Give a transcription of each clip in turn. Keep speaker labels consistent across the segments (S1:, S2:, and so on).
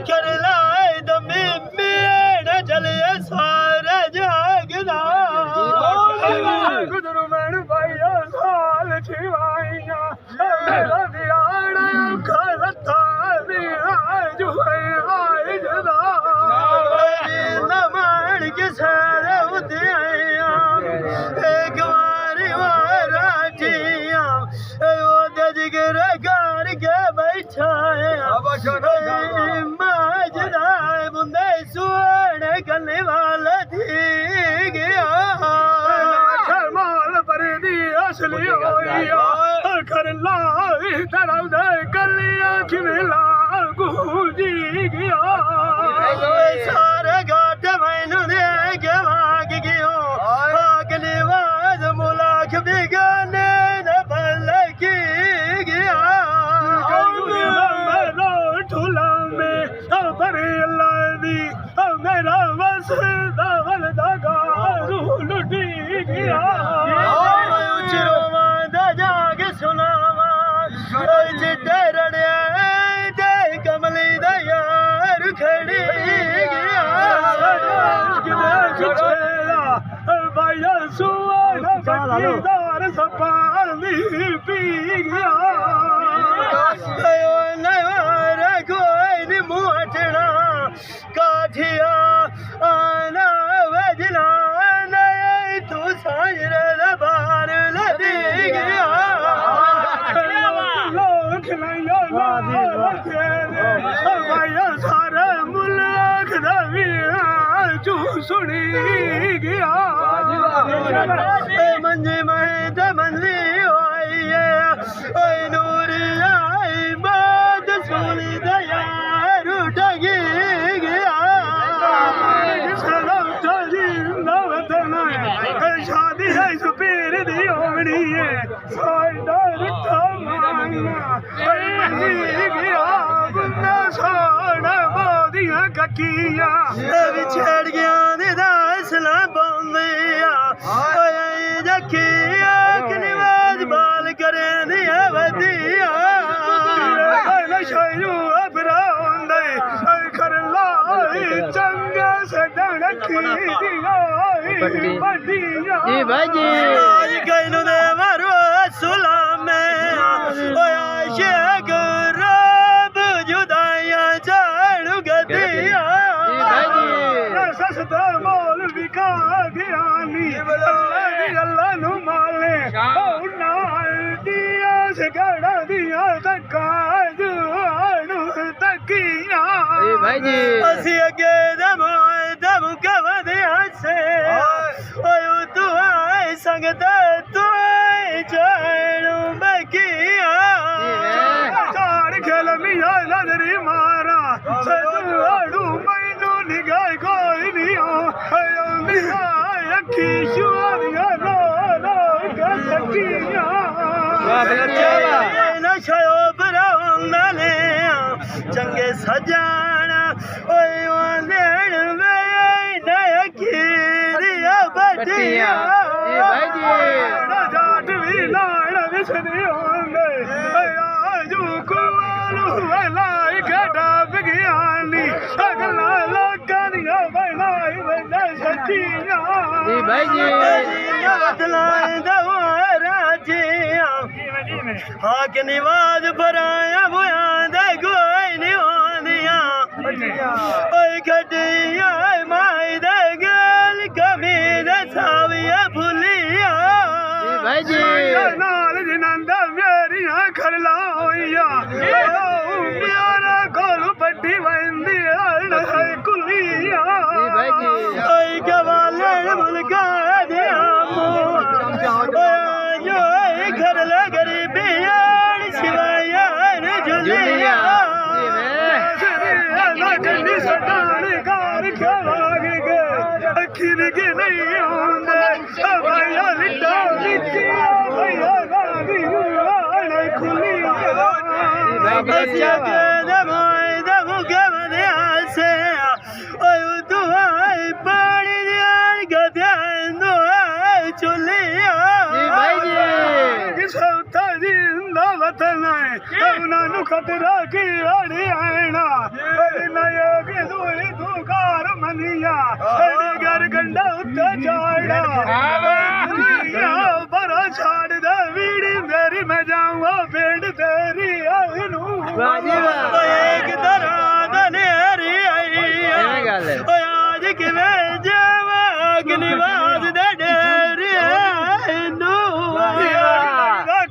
S1: कर लाए दमी मेड़ चले सारे जागदा गुजरू मैन भाइया साल छिवाइया मेरा दियाड़ा खलता दिया जो है आई जदा नमन के सारे उदिया एक बारी वारा जिया वो दजगर गार के बैठा है माजदा बुंदे सुने गले वाला थी गया माल पर दी असली होइया कर लाई तरह दे गलियां खिला गूंजी गया सारे घाट मैनू दे के भाग गयो भागने वाज मुलाक बिगाने न भल की गया मेरा ठुला में बरे अल्लाह दी मेरा बस दवल दगा लुटी गया उचरो मांदा जाग सुनावा चिट्टे रड़े ते कमली दा यार खड़ी गया भाइया सुआना बकीदार सपाल दी पी गया कोई नी मुँहना काठिया आना वजना नहीं तू साजरे बाहर लदी गया भाइया सारे मुल्क चू सुनी गया मंजी मही मंजी आई है नूरी आई बात सुनी दया रुटगी गया शादी है सुपीर दी होनी है साइडा रुटा मांगना गया बुंदा सोना बोदियां ककिया छेड़ गया निदासला बंदिया जखिया कनिवाज बाल करे दिया वदिया नशयू अबरा होंदे कर लाई चंगा से डणकी दिया बदिया जी भाई जी आज गइनु दे मारो सलाम ओया शेख रब जुदाइया जाणू गदिया जी भाई जी सस्ता मोल विका गया नी अल्लाह नु माले ओ नाल दिया सगड़ा दिया तका जुआणू तकिया जी भाई जी असी अगे दम कवदे हसे ओए तू आए संगत तू जाणू बकिया चार खेल मिया नजरी मारा सदू मैनू निगाह कोई नहीं हो अखी शुआरिया रो रो कटिया नशो बराने चंगे सजाना खीरिया बटिया जाट भी लाड़ विसनी होंगे आजू कुआरू लाई घटा बिगियानी अगला लोका दिया बनाई बंदा सच्चिया जी भाई जी बदलाए दवारा जिया हाँ के निवाज भराया बुया दे कोई नहीं होंदिया ओए गड्डिया माई दे गल कमी दे साविया भुलिया भाई जी नाल जिनंदा मेरिया खरला होइया प्यारा कोल पट्टी बंदी है कुलिया भाई जी ओए गवाले मुल्का दे आमो यो घर ला गरीबी शिवाया जुलिया कन्नी सटान कार खवाग गए अखिर के नहीं होंगे भैया लिटा लिटिया भैया गाड़ी खुलिया बच्चा के दमाई दमु गमने आसे ओए दुआई पानी दिया गद्यान दुआई चुलिया भाई जी सौता जिंदा वतन है उन्होंने खतरा की आड़ी आना
S2: ਵਾਹ ਜੀ ਵਾਹ
S1: ਓਏ ਕਿਧਰਾਂ ਦਾ ਨੇਰੀ ਆਈ
S2: ਐਵੇਂ ਗੱਲ ਹੈ
S1: ਓਏ ਅੱਜ ਕਿਵੇਂ ਜਾਵਾਂ ਗਨੀਵਾਸ ਦੇ ਡੇਰੇ ਨੂੰ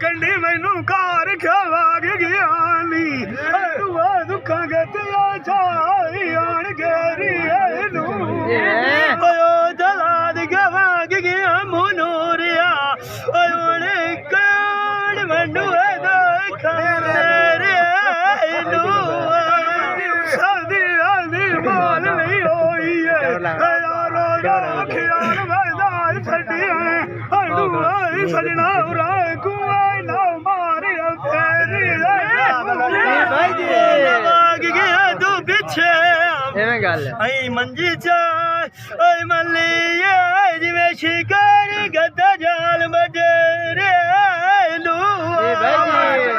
S1: ਕੰਡੀ ਮੈਨੂੰ ਕਾਰ ਖਵਾਗ ਗਿਆ ਨੀ ਦੁਆ ਦੁੱਖਾਂ ਗਤਿਆ ਛਾਈ ਆਣ ਗੇਰੀ ਨੂੰ ਓਏ ਦਲਾਦ ਗਵਾਗ ਗਿਆ ਮਨੂਰਿਆ ਓਏ ਉਹਨੇ ਕਾੜ ਮੈਨੂੰ ਦੇਖਾ ਮੇਰੇ ਨੂੰ ਸਾਦੀ ਆਦੀ ਮਾਲ ਨਹੀਂ ਹੋਈ ਏ ਯਾਰੋ ਦਾ ਖਿਆਲ ਵੈਦਾ ਛੱਡਿਆ ਹੜੂ ਆਈ ਸਜਣਾ ਉਰਾ ਕੁਆਈ ਨਾ ਮਾਰਿਆ ਫੇਰੀ
S2: ਭਾਈ ਜੀ
S1: ਵਾਗ ਗਿਆ ਤੂੰ ਪਿੱਛੇ
S2: ਐਵੇਂ ਗੱਲ ਹੈ
S1: ਅਈ ਮੰਜੀ ਚ ਓਏ ਮੱਲੀਏ ਜਿਵੇਂ ਸ਼ਿਕਾਰੀ ਗੱਦਾ ਜਾਲ ਮਜਰੇ ਨੂੰ
S2: ਇਹ ਭਾਈ ਜੀ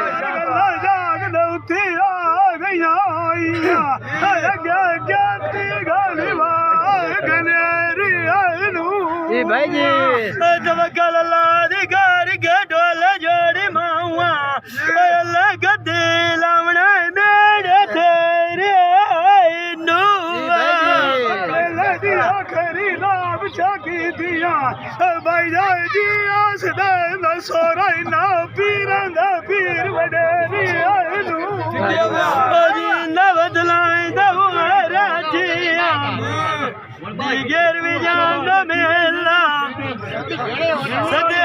S1: ਜਾਗ ਦੇ ਉੱਤੇ ਆ ਗਈਆਂ ਆਈਆਂ ਅੱਗੇ ਜਾਂਦੀ ਗਾਲੀ ਵਾਗ ਗਨੇਰੀ ਨੂੰ
S2: ਇਹ ਭਾਈ ਜੀ
S1: ਤਵਕਲ ਅੱਲਾ ਦੀ ਘਰ ਗਡੋਲ ਜੋੜੀ ਮਾਵਾ ਓਏ ਅੱਲਾ ਗੱਦੇ ਲਾਵਣਾ ਮੇਰੇ ਤੇਰੇ ਨੂੰ ਲੱਗੀ ਆਖਰੀ ਨਾਮ ਚਾਕੀ ਦੀਆਂ ਬਾਈ ਜਾਏ ਜੀ ਆਸਦੇ ਮੈਂ ਸੋਰਾ ਨਾ ਪੀਰਾਂ ਦਾ ਪੀਰ ਵਡੇਰੀ ਆਏ ਨੂੰ ਓ ਜੀ ਨਵਦ ਲਾਈ ਦਾ ਰਾਜੀਆਂ ਦੀ ਗੇਰ ਵੀ ਜਾਂਦਾ ਮੇਲਾ ਸਦੇ